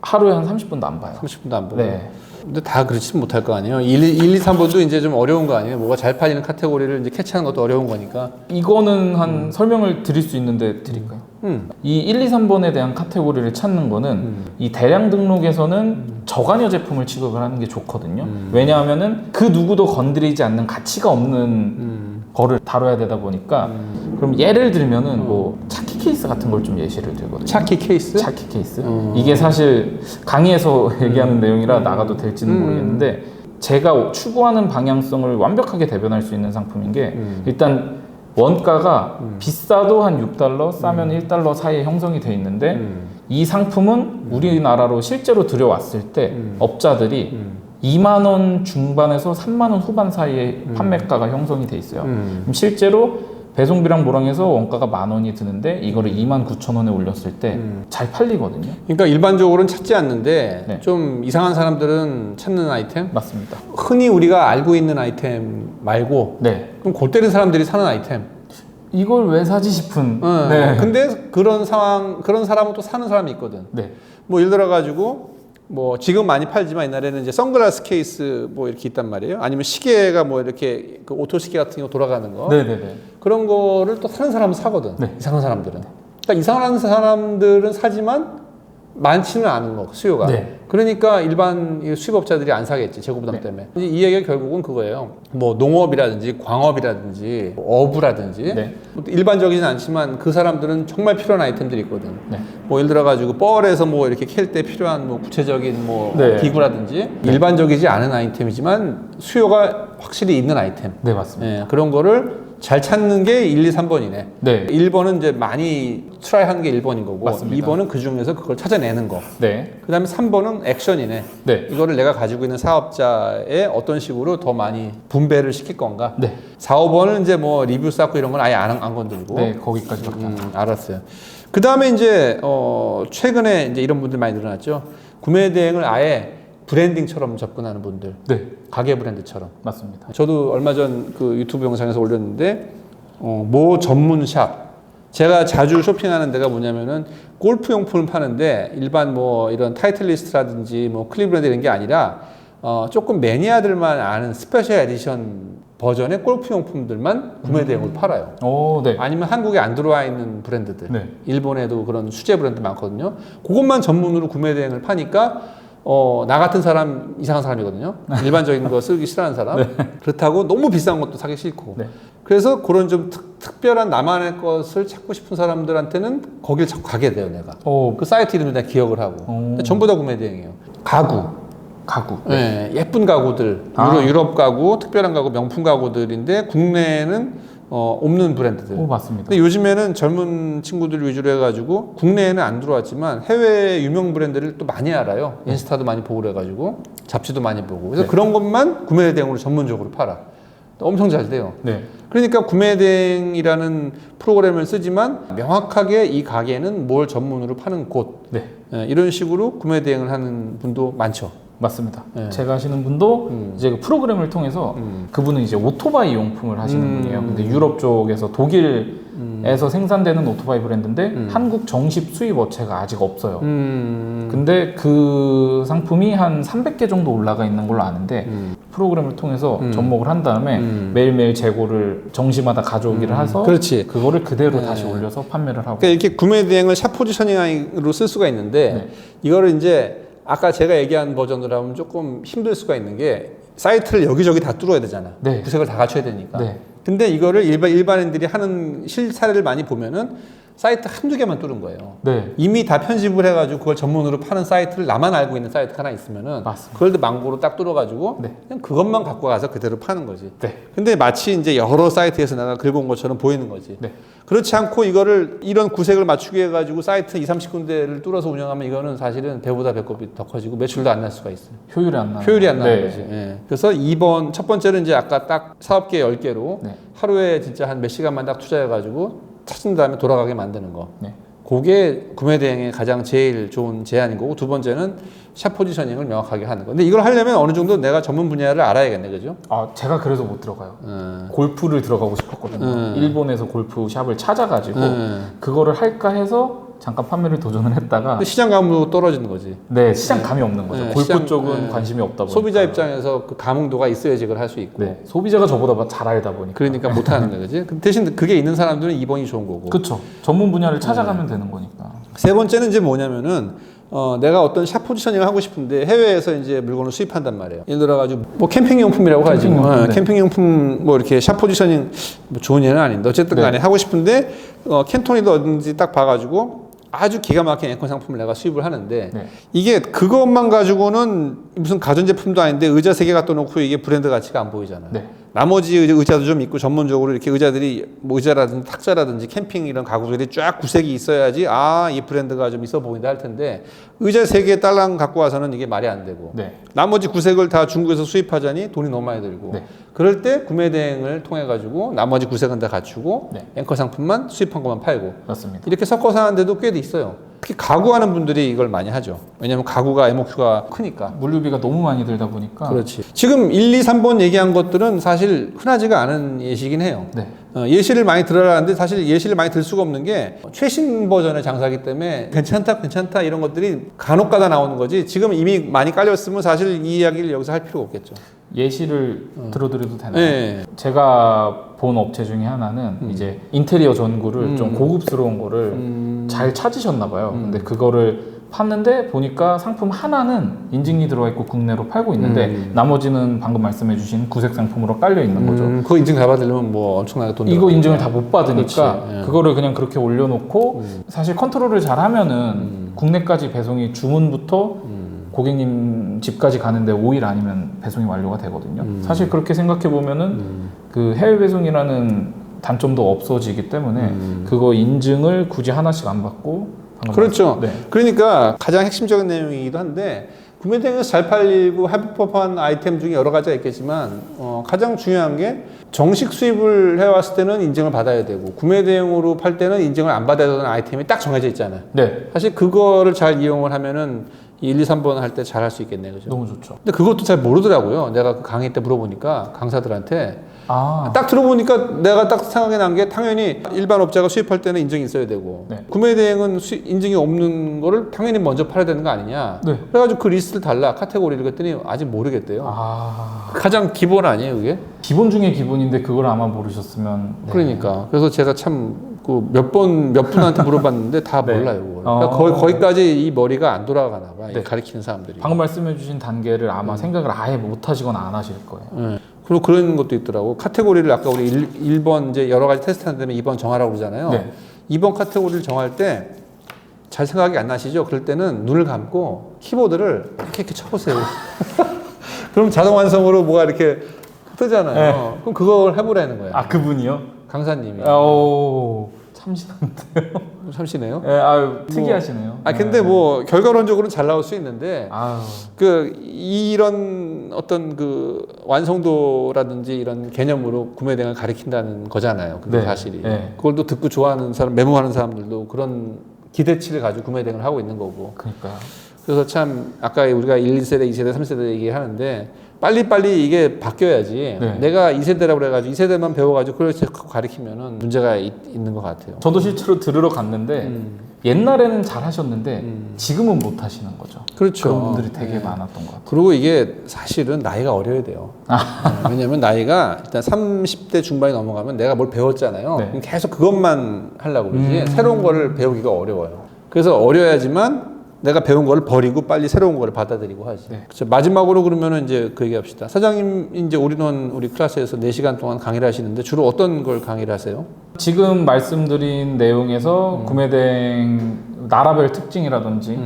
하루에 한 30분도 안 봐요. 30분도 안 보고. 네. 근데 다 그렇지 못할 거 아니에요. 1, 2, 3번도 이제 좀 어려운 거 아니에요. 뭐가 잘 팔리는 카테고리를 이제 캐치하는 것도 어려운 거니까. 이거는 한 설명을 드릴 수 있는데 드릴까요? 이 1, 2, 3번에 대한 카테고리를 찾는 거는 이 대량 등록에서는 저관여 제품을 취급을 하는 게 좋거든요. 왜냐하면은 그 누구도 건드리지 않는 가치가 없는 거를 다뤄야 되다 보니까 그럼 예를 들면은 뭐 차키 케이스 같은 걸 좀 예시를 들거든요. 차키 케이스? 차키 케이스? 이게 사실 강의에서 얘기하는 내용이라 나가도 될지는 모르겠는데 제가 추구하는 방향성을 완벽하게 대변할 수 있는 상품인 게 일단 원가가 비싸도 한 $6, 싸면 $1 사이에 형성이 돼 있는데 이 상품은 우리나라로 실제로 들여왔을 때 업자들이 2만 원 중반에서 3만 원 후반 사이에 판매가가 형성이 돼 있어요. 그럼 실제로 배송비랑 뭐랑 해서 원가가 10,000원이 드는데 이거를 29,000원에 올렸을 때 잘 팔리거든요. 그러니까 일반적으로는 찾지 않는데 네. 좀 이상한 사람들은 찾는 아이템? 맞습니다. 흔히 우리가 알고 있는 아이템 말고 네. 좀 골 때린 사람들이 사는 아이템. 이걸 왜 사지 싶은. 네. 근데 그런 상황, 그런 사람은 또 사는 사람이 있거든. 네. 뭐 예를 들어가지고 뭐 지금 많이 팔지만 옛날에는 이제 선글라스 케이스 뭐 이렇게 있단 말이에요. 아니면 시계가 뭐 이렇게 그 오토 시계 같은 거 돌아가는 거. 네네네. 그런 거를 또 사는 사람은 사거든. 네. 이상한 사람들은. 그러니까 이상한 사람들은 사지만 많지는 않은 거 수요가. 네. 그러니까 일반 이 수입업자들이 안 사겠지 재고부담 네. 때문에. 이 얘기가 결국은 그거예요. 뭐 농업이라든지 광업이라든지 어부라든지 네. 일반적이진 않지만 그 사람들은 정말 필요한 아이템들이 있거든. 네. 뭐 예를 들어가지고 뻘에서 뭐 이렇게 캘 때 필요한 뭐 구체적인 뭐 네. 기구라든지 일반적이지 않은 아이템이지만 수요가 확실히 있는 아이템. 네, 맞습니다. 예, 그런 거를 잘 찾는 게 1, 2, 3번이네. 네. 1번은 이제 많이 트라이 하는 게 1번인 거고, 맞습니다. 2번은 그 중에서 그걸 찾아내는 거. 네. 그 다음에 3번은 액션이네. 네. 이거를 내가 가지고 있는 사업자에 어떤 식으로 더 많이 분배를 시킬 건가. 네. 4, 5번은 이제 뭐 리뷰 쌓고 이런 건 아예 안 건들고. 네, 거기까지밖에 안 알았어요. 그 다음에 이제, 최근에 이제 이런 분들 많이 늘어났죠. 구매 대행을 아예 브랜딩처럼 접근하는 분들. 네. 가게 브랜드처럼. 맞습니다. 저도 얼마 전 그 유튜브 영상에서 올렸는데 모 전문 샵 제가 자주 쇼핑하는 데가 뭐냐면은 골프 용품을 파는데 일반 뭐 이런 타이틀리스트라든지 뭐 클리브랜드 이런 게 아니라 조금 매니아들만 아는 스페셜 에디션 버전의 골프 용품들만 구매 대행으로 팔아요. 오, 네. 아니면 한국에 안 들어와 있는 브랜드들. 네. 일본에도 그런 수제 브랜드 많거든요. 그것만 전문으로 구매 대행을 파니까 나 같은 사람 이상한 사람이거든요. 일반적인 거 쓰기 싫어하는 사람. 그렇다고 너무 비싼 것도 사기 싫고. 네. 그래서 그런 좀 특별한 나만의 것을 찾고 싶은 사람들한테는 거길 자꾸 가게 돼요, 내가. 오, 그 사이트 이름을 다 기억을 하고. 근데 전부 다 구매 대행이에요. 가구. 네. 예쁜 가구들. 유럽 가구, 특별한 가구, 명품 가구들인데 국내에는 없는 브랜드들. 오, 맞습니다. 근데 요즘에는 젊은 친구들 위주로 해가지고 국내에는 안 들어왔지만 해외 유명 브랜드를 또 많이 알아요. 인스타도 많이 보고 그래가지고 잡지도 많이 보고. 그래서 네. 그런 것만 구매 대행으로 전문적으로 팔아. 엄청 잘 돼요. 네. 그러니까 구매 대행이라는 프로그램을 쓰지만 명확하게 이 가게는 뭘 전문으로 파는 곳. 네. 이런 식으로 구매 대행을 하는 분도 많죠. 맞습니다. 네. 제가 하시는 분도 이제 그 프로그램을 통해서 그분은 이제 오토바이 용품을 하시는 분이에요. 근데 유럽 쪽에서 독일에서 생산되는 오토바이 브랜드인데 한국 정식 수입 업체가 아직 없어요. 근데 그 상품이 한 300개 정도 올라가 있는 걸로 아는데 프로그램을 통해서 접목을 한 다음에 매일매일 재고를 정시마다 가져오기를 해서 그렇지. 그거를 그대로 다시 올려서 판매를 하고. 그러니까 이렇게 구매 대행을 샵 포지셔닝으로 쓸 수가 있는데 네. 이거를 이제 아까 제가 얘기한 버전으로 하면 조금 힘들 수가 있는 게 사이트를 여기저기 다 뚫어야 되잖아. 네. 구색을 다 갖춰야 되니까. 네. 근데 이거를 일반인들이 하는 실사례를 많이 보면은 사이트 한두 개만 뚫은 거예요. 네. 이미 다 편집을 해가지고 그걸 전문으로 파는 사이트를 나만 알고 있는 사이트가 하나 있으면은 맞습니다. 그걸 망고로 딱 뚫어가지고 네. 그냥 그것만 갖고 가서 그대로 파는 거지. 네. 근데 마치 이제 여러 사이트에서 내가 긁어온 것처럼 보이는 거지. 네. 그렇지 않고 이거를 이런 구색을 맞추게 해가지고 사이트 2, 30군데를 뚫어서 운영하면 이거는 사실은 배보다 배꼽이 더 커지고 매출도 안 날 수가 있어요. 효율이 안 나요. 효율이 안 나는 네. 거지. 예. 그래서 첫 번째는 이제 아까 딱 사업계 10개로 네. 하루에 진짜 한 몇 시간만 딱 투자해가지고 찾은 다음에 돌아가게 만드는 거. 네. 그게 구매 대행의 가장 제일 좋은 제안인 거고 두 번째는 샵 포지셔닝을 명확하게 하는 거. 근데 이걸 하려면 어느 정도 내가 전문 분야를 알아야겠네, 그죠? 아, 제가 그래서 못 들어가요. 골프를 들어가고 싶었거든요. 일본에서 골프 샵을 찾아가지고 그거를 할까 해서 잠깐 판매를 도전을 했다가 근데 시장 감도 떨어지는 거지. 네, 시장 감이 없는 거죠. 네, 골프 시장, 쪽은 네. 관심이 없다 보니까 소비자 입장에서 그 감흥도가 있어야지 그걸 할 수 있고. 네, 소비자가 저보다 잘 알다 보니까 그러니까 못 하는 거야, 그지? 대신 그게 있는 사람들은 2번이 좋은 거고. 그쵸. 전문 분야를 찾아가면 되는 거니까. 세 번째는 이제 뭐냐면은 내가 어떤 샵 포지셔닝을 하고 싶은데 해외에서 이제 물건을 수입한단 말이에요. 예를 들어가지고 뭐 캠핑용품이라고 하지. 캠핑용품, 네. 캠핑용품 뭐 이렇게 샵 포지셔닝 뭐 좋은 예는 아닌데 어쨌든 간에 하고 싶은데 캔톤이든 어딘지 딱 봐가지고 아주 기가 막힌 앵커 상품을 내가 수입을 하는데 네. 이게 그것만 가지고는 무슨 가전제품도 아닌데 의자 3개 갖다 놓고 이게 브랜드 가치가 안 보이잖아요. 네. 나머지 의자도 좀 있고 전문적으로 이렇게 의자들이 뭐 의자라든지 탁자라든지 캠핑 이런 가구들이 쫙 구색이 있어야지 이 브랜드가 좀 있어 보인다 할 텐데 의자 3개 딸랑 갖고 와서는 이게 말이 안 되고 네. 나머지 구색을 다 중국에서 수입하자니 돈이 너무 많이 들고 네. 그럴 때 구매 대행을 통해 가지고 나머지 구색은 다 갖추고 네. 앵커 상품만 수입한 것만 팔고 맞습니다. 이렇게 섞어서 하는 데도 꽤 있어요. 특히 가구하는 분들이 이걸 많이 하죠. 왜냐하면 가구가 MOQ가 크니까. 물류비가 너무 많이 들다 보니까. 그렇지. 지금 1, 2, 3번 얘기한 것들은 사실 흔하지가 않은 예시긴 해요. 네. 예시를 많이 들어라는데 사실 예시를 많이 들 수가 없는 게 최신 버전의 장사기 때문에 괜찮다 이런 것들이 간혹가다 나오는 거지 지금 이미 많이 깔렸으면 사실 이 이야기를 여기서 할 필요가 없겠죠. 예시를 들어드려도 되나요? 네. 제가 본 업체 중에 하나는 이제 인테리어 전구를 좀 고급스러운 거를 잘 찾으셨나 봐요. 근데 그거를 팠는데 보니까 상품 하나는 인증이 들어가 있고 국내로 팔고 있는데 나머지는 방금 말씀해 주신 구색 상품으로 깔려 있는 거죠. 그거 인증 다 받으려면 뭐 엄청나게 돈 이거 인증을 다 못 받으니까 그렇지. 예. 그거를 그냥 그렇게 올려놓고 사실 컨트롤을 잘 하면은 국내까지 배송이 주문부터 고객님 집까지 가는데 5일 아니면 배송이 완료가 되거든요. 사실 그렇게 생각해 보면은 그 해외 배송이라는 단점도 없어지기 때문에 그거 인증을 굳이 하나씩 안 받고 그렇죠. 네. 그러니까 가장 핵심적인 내용이기도 한데 구매 대행에서 잘 팔리고 합법한 아이템 중에 여러 가지가 있겠지만 가장 중요한 게 정식 수입을 해왔을 때는 인증을 받아야 되고 구매 대행으로 팔 때는 인증을 안 받아야 되는 아이템이 딱 정해져 있잖아요. 네. 사실 그거를 잘 이용을 하면은 1, 2, 3번 할 때 잘 할 수 있겠네요. 그죠? 너무 좋죠. 근데 그것도 잘 모르더라고요. 내가 그 강의 때 물어보니까 강사들한테 아, 딱 들어보니까 내가 딱 생각이 난 게 당연히 일반 업자가 수입할 때는 인증이 있어야 되고 네. 구매 대행은 인증이 없는 거를 당연히 먼저 팔아야 되는 거 아니냐. 네. 그래가지고 그 리스트를 달라 카테고리를 그랬더니 아직 모르겠대요. 아, 가장 기본 아니에요 그게? 기본 중에 기본인데 그걸 아마 모르셨으면. 네. 그러니까 그래서 제가 참 그 몇 분한테 물어봤는데 다 네. 몰라요. 그걸. 그러니까 거기까지 이 머리가 안 돌아가나 봐. 네. 가르치는 사람들이. 방금 말씀해주신 단계를 아마 생각을 아예 못 하시거나 안 하실 거예요. 네. 그리고 그런 것도 있더라고. 카테고리를 아까 우리 1번 이제 여러 가지 테스트 하는 다음에 2번 정하라고 그러잖아요. 네. 2번 카테고리를 정할 때 잘 생각이 안 나시죠? 그럴 때는 눈을 감고 키보드를 이렇게 쳐보세요. 그럼 자동 완성으로 뭐가 이렇게 뜨잖아요. 네. 그럼 그걸 해보라는 거예요. 아, 그분이요? 강사님이. 오, 참신한데요? 참시네요. 네, 아유, 특이하시네요. 근데 뭐 결과론적으로는 잘 나올 수 있는데 아유. 이런 어떤 그 완성도라든지 이런 개념으로 구매 대행을 가리킨다는 거잖아요. 그게 네. 사실이. 네. 그걸 또 듣고 좋아하는 사람, 메모하는 사람들도 그런 기대치를 가지고 구매 대행을 하고 있는 거고. 그러니까요. 그래서 참 아까 우리가 1, 2세대, 2세대, 3세대 얘기하는데 빨리빨리 이게 바뀌어야지. 네. 내가 2세대라고 그래가지고 2세대만 배워가지고 그걸 가리키면은 문제가 있는 것 같아요. 저도 실제로 들으러 갔는데 옛날에는 잘 하셨는데 지금은 못 하시는 거죠. 그렇죠. 그런 분들이 되게 네. 많았던 것 같아요. 그리고 이게 사실은 나이가 어려야 돼요. 왜냐면 나이가 일단 30대 중반이 넘어가면 내가 뭘 배웠잖아요. 네. 그럼 계속 그것만 하려고 그러지 새로운 거를 배우기가 어려워요. 그래서 어려야지만 내가 배운 거를 버리고 빨리 새로운 거를 받아들이고 하지. 네. 그렇죠. 마지막으로 그러면은 이제 그 얘기 합시다. 사장님 이제 올인원 우리 클래스에서 4시간 동안 강의를 하시는데 주로 어떤 걸 강의를 하세요? 지금 말씀드린 내용에서 구매대행 나라별 특징이라든지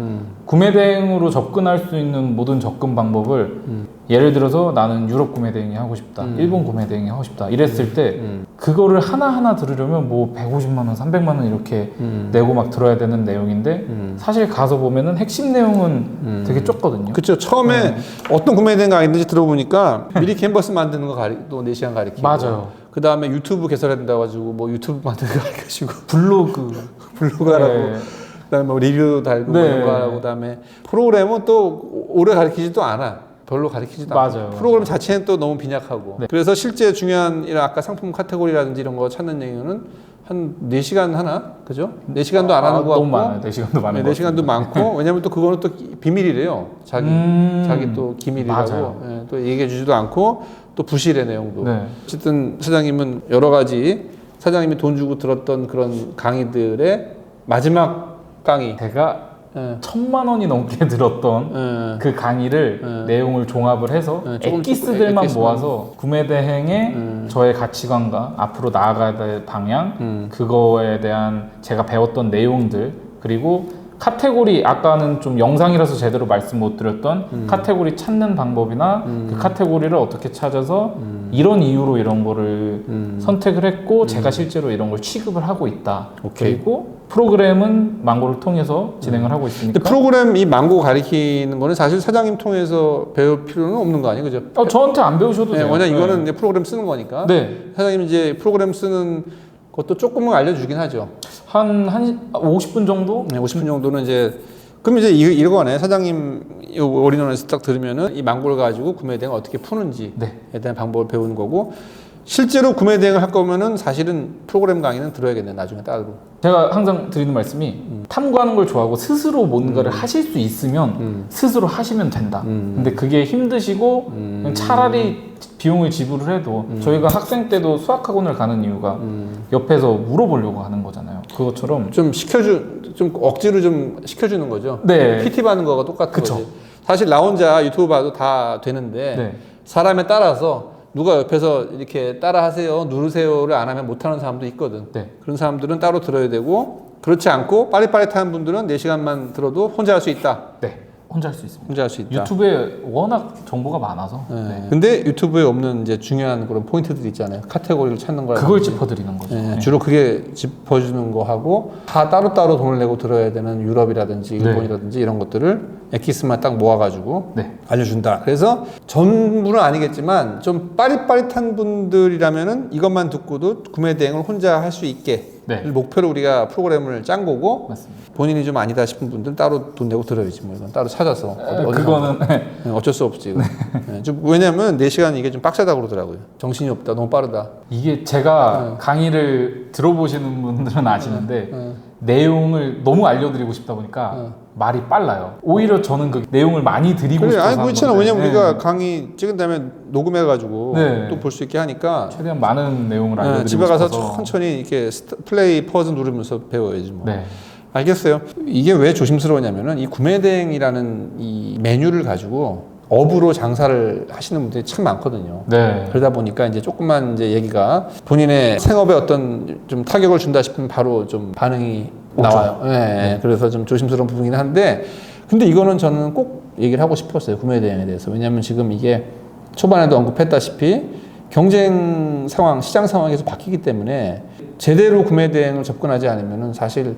구매대행으로 접근할 수 있는 모든 접근 방법을 예를 들어서 나는 유럽 구매대행이 하고 싶다, 일본 구매대행이 하고 싶다 이랬을 때 그거를 하나하나 들으려면 뭐 150만 원, 300만 원 이렇게 내고 막 들어야 되는 내용인데 사실 가서 보면은 핵심 내용은 되게 좁거든요. 그렇죠. 처음에 어떤 구매 대행 강의인지 들어보니까 미리 캔버스 만드는 거 또 4시간 가르치고 맞아요. 그 다음에 유튜브 개설해야 된다 가지고 뭐 유튜브 만드는 거 가르치고 블로그 블로그 하라고 네. 그다음에 뭐 리뷰 달고 네. 이런 거 하라고 그다음에 프로그램은 또 오래 가르치지도 않아. 별로 가르치지도 않아. 맞아요. 프로그램 자체는 또 너무 빈약하고. 네. 그래서 실제 중요한 이런 아까 상품 카테고리라든지 이런 거 찾는 얘기는 한 4시간 하나? 그죠? 4시간도 안 하는 거 같고. 너무 많아요. 4시간도 많은 거 4시간도 많고. 왜냐면 또 그거는 또 비밀이래요. 자기 또 기밀이라고. 맞아요. 예, 또 얘기해 주지도 않고 또 부실의 내용도. 네. 어쨌든 사장님은 여러 가지 사장님이 돈 주고 들었던 그런 강의들의 마지막 강의. 제가 예. 1,000만 원이 넘게 들었던 그 강의를 내용을 종합을 해서 엑기스들만 모아서 구매 대행의 저의 가치관과 앞으로 나아가야 될 방향 그거에 대한 제가 배웠던 내용들 그리고 카테고리 아까는 좀 영상이라서 제대로 말씀 못 드렸던 카테고리 찾는 방법이나 그 카테고리를 어떻게 찾아서 이런 이유로 이런 거를 선택을 했고 제가 실제로 이런 걸 취급을 하고 있다. 오케이. 그리고 프로그램은 망고를 통해서 진행을 하고 있으니까. 근데 프로그램 이 망고 가리키는 거는 사실 사장님 통해서 배울 필요는 없는 거 아니에요, 그죠? 저한테 안 배우셔도 네, 돼요. 왜냐 이거는 이제 프로그램 쓰는 거니까. 네. 사장님 이제 프로그램 쓰는 것도 조금은 알려주긴 하죠. 한 50분 정도? 네, 50분 정도는 이제 그럼 이제 이거네. 사장님 이 올인원에서 딱 들으면은 이 망고를 가지고 구매 대행을 어떻게 푸는지에 네. 대한 방법을 배우는 거고 실제로 구매 대행을 할 거면은 사실은 프로그램 강의는 들어야겠네. 나중에 따로. 제가 항상 드리는 말씀이 탐구하는 걸 좋아하고 스스로 뭔가를 하실 수 있으면 스스로 하시면 된다. 근데 그게 힘드시고 그냥 차라리 비용을 지불을 해도 저희가 학생 때도 수학학원을 가는 이유가 옆에서 물어보려고 하는 거잖아요. 그것처럼 좀 좀 억지로 좀 시켜주는 거죠. 네. PT 받는 거가 똑같은 그쵸. 거지. 사실 나 혼자 유튜브 봐도 다 되는데 네. 사람에 따라서 누가 옆에서 이렇게 따라 하세요, 누르세요를 안 하면 못 하는 사람도 있거든. 네. 그런 사람들은 따로 들어야 되고 그렇지 않고 빠릿빠릿한 분들은 4시간만 들어도 혼자 할 수 있다. 네. 혼자 할 수 있습니다. 혼자 할 수 있다. 유튜브에 워낙 정보가 많아서 네. 네. 근데 유튜브에 없는 이제 중요한 그런 포인트들이 있잖아요. 카테고리를 찾는 거라든지. 그걸 짚어드리는 거죠. 네, 네. 주로 그게 짚어주는 거 하고 다 따로따로 돈을 내고 들어야 되는 유럽이라든지 네. 일본이라든지 이런 것들을 엑기스만 딱 모아가지고 네. 알려준다. 그래서 전부는 아니겠지만 좀 빠릿빠릿한 분들이라면은 이것만 듣고도 구매 대행을 혼자 할 수 있게 네. 목표로 우리가 프로그램을 짠 거고 맞습니다. 본인이 좀 아니다 싶은 분들은 따로 돈 내고 들어야지 뭐 이건 따로 찾아서 어디서 그거는 네, 어쩔 수 없지. 이건. 네, 좀 왜냐면 4시간 이게 좀 빡세다고 그러더라고요. 정신이 없다. 너무 빠르다. 이게 제가 강의를 들어보시는 분들은 아시는데 네. 내용을 너무 알려드리고 싶다 보니까 말이 빨라요. 오히려 저는 그 내용을 많이 드리고 그래, 싶어서 아니 하는 그렇잖아. 건데. 왜냐면 네. 우리가 강의 찍은 다음에 녹음해가지고 네. 또 볼 수 있게 하니까 최대한 많은 내용을 알려드리고 집에 가서 싶어서. 천천히 이렇게 플레이 퍼즈 누르면서 배워야지 뭐. 네. 알겠어요. 이게 왜 조심스러우냐면은 이 구매 대행이라는 이 메뉴를 가지고 업으로 장사를 하시는 분들이 참 많거든요. 네. 그러다 보니까 이제 조금만 이제 얘기가 본인의 생업에 어떤 좀 타격을 준다 싶으면 바로 좀 반응이 오죠. 나와요. 네. 그래서 좀 조심스러운 부분이긴 한데 근데 이거는 저는 꼭 얘기를 하고 싶었어요. 구매 대행에 대해서. 왜냐하면 지금 이게 초반에도 언급했다시피 경쟁 상황, 시장 상황이 계속 바뀌기 때문에 제대로 구매 대행을 접근하지 않으면은 사실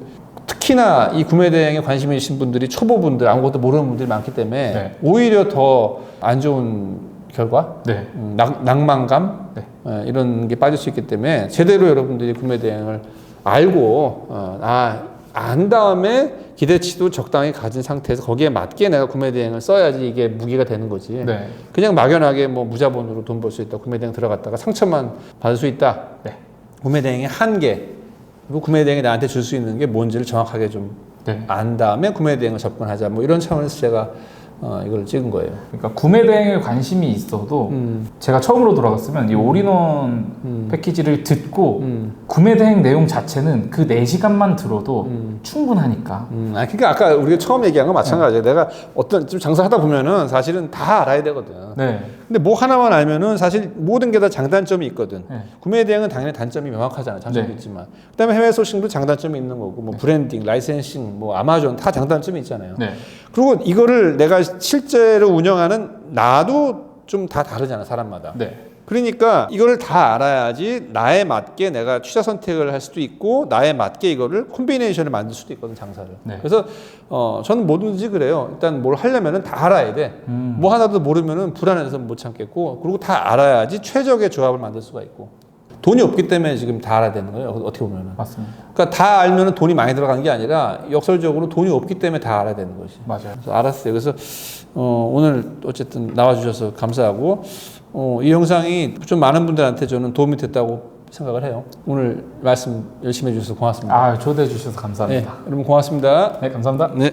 특히나 이 구매 대행에 관심이 있으신 분들이 초보분들, 아무것도 모르는 분들이 많기 때문에 네. 오히려 더 안 좋은 결과, 네. 낭만감 이런 게 빠질 수 있기 때문에 제대로 여러분들이 구매 대행을 알고 안 다음에 기대치도 적당히 가진 상태에서 거기에 맞게 내가 구매 대행을 써야지 이게 무기가 되는 거지. 네. 그냥 막연하게 뭐 무자본으로 돈 벌 수 있다, 구매 대행 들어갔다가 상처만 받을 수 있다. 네. 구매 대행의 한계, 그리고 구매 대행이 나한테 줄 수 있는 게 뭔지를 정확하게 좀 네. 안 다음에 구매 대행을 접근하자. 뭐 이런 차원에서 제가 이걸 찍은 거예요. 그러니까 구매 대행에 관심이 있어도 제가 처음으로 돌아갔으면 이 올인원 패키지를 듣고 구매 대행 내용 자체는 그 4시간만 들어도 충분하니까. 그러니까 아까 우리가 처음 얘기한 건 마찬가지예요. 내가 어떤 좀 장사하다 보면은 사실은 다 알아야 되거든. 네. 근데 뭐 하나만 알면은 사실 모든 게 다 장단점이 있거든. 네. 구매 대행은 당연히 단점이 명확하잖아. 장점도 네. 있지만. 그다음에 해외 소싱도 장단점이 있는 거고, 뭐 브랜딩, 라이센싱, 뭐 아마존 다 장단점이 있잖아요. 네. 그리고 이거를 내가 실제로 운영하는 나도 좀 다 다르잖아, 사람마다. 네. 그러니까 이거를 다 알아야지 나에 맞게 내가 취사 선택을 할 수도 있고 나에 맞게 이거를 콤비네이션을 만들 수도 있거든, 장사를. 네. 그래서 저는 뭐든지 그래요. 일단 뭘 하려면은 다 알아야 돼. 뭐 하나도 모르면은 불안해서 못 참겠고, 그리고 다 알아야지 최적의 조합을 만들 수가 있고. 돈이 없기 때문에 지금 다 알아야 되는 거예요, 어떻게 보면은. 맞습니다. 그러니까 다 알면은 돈이 많이 들어가는 게 아니라 역설적으로 돈이 없기 때문에 다 알아야 되는 것이. 맞아요. 그래서 알았어요. 그래서 오늘 어쨌든 나와주셔서 감사하고 이 영상이 좀 많은 분들한테 저는 도움이 됐다고 생각을 해요. 오늘 말씀 열심히 해주셔서 고맙습니다. 초대해 주셔서 감사합니다. 네, 여러분 고맙습니다. 네, 감사합니다. 네.